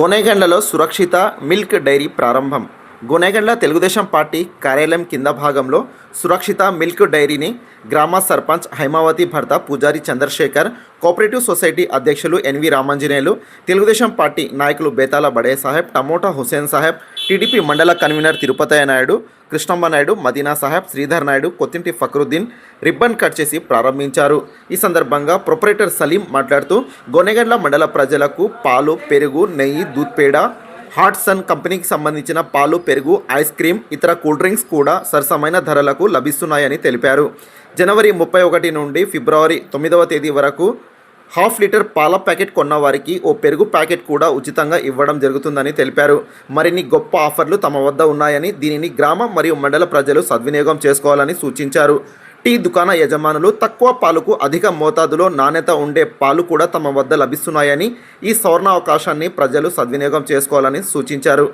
గోనెగండ్లలో సురక్షిత milk dairy ప్రారంభం. Gonegandla Telugu Desam party కార్యాలయం కింద భాగంలో సురక్షిత మిల్క్ డైరీని గ్రామ సర్పంచ్ హైమావతి భర్త పూజారి చంద్రశేఖర్, కోఆపరేటివ్ సొసైటీ అధ్యక్షులు ఎన్వి రామాంజనేయులు, తెలుగుదేశం పార్టీ నాయకులు Betala Bade Saheb, tomato Hussain Saheb, TDP mandal convener Tirupathaiah Naidu, Krishnamma Naidu, Madina Saheb, Sridhar Naidu, Kothinti Fakruddin ribbon cut చేసి ప్రారంభించారు. ఈ సందర్భంగా ప్రొపరేటర్ సలీం మాట్లాడుతూ గోనెగండ్ల మండల ప్రజలకు పాలు, పెరుగు, నెయ్యి, దూద్ పేడ, హాట్ సన్ కంపెనీకి సంబంధించిన పాలు, పెరుగు, ఐస్ క్రీమ్, ఇతర కూల్ డ్రింక్స్ కూడా సరసమైన ధరలకు లభిస్తున్నాయని తెలిపారు. జనవరి 31 నుండి ఫిబ్రవరి 9వ తేదీ వరకు హాఫ్ లీటర్ పాల ప్యాకెట్ కొన్న వారికి ఓ పెరుగు ప్యాకెట్ కూడా ఉచితంగా ఇవ్వడం జరుగుతుందని తెలిపారు. మరిన్ని గొప్ప ఆఫర్లు తమ వద్ద ఉన్నాయని, దీనిని గ్రామం మరియు మండల ప్రజలు సద్వినియోగం చేసుకోవాలని సూచించారు. టీ దుకాణ యజమానులు తక్కువ పాలకు అధిక మోతాదులో నాణ్యత ఉండే పాలు కూడా తమ వద్ద లభిస్తున్నాయని, ఈ సువర్ణావకాశాన్ని ప్రజలు సద్వినియోగం చేసుకోవాలని సూచించారు.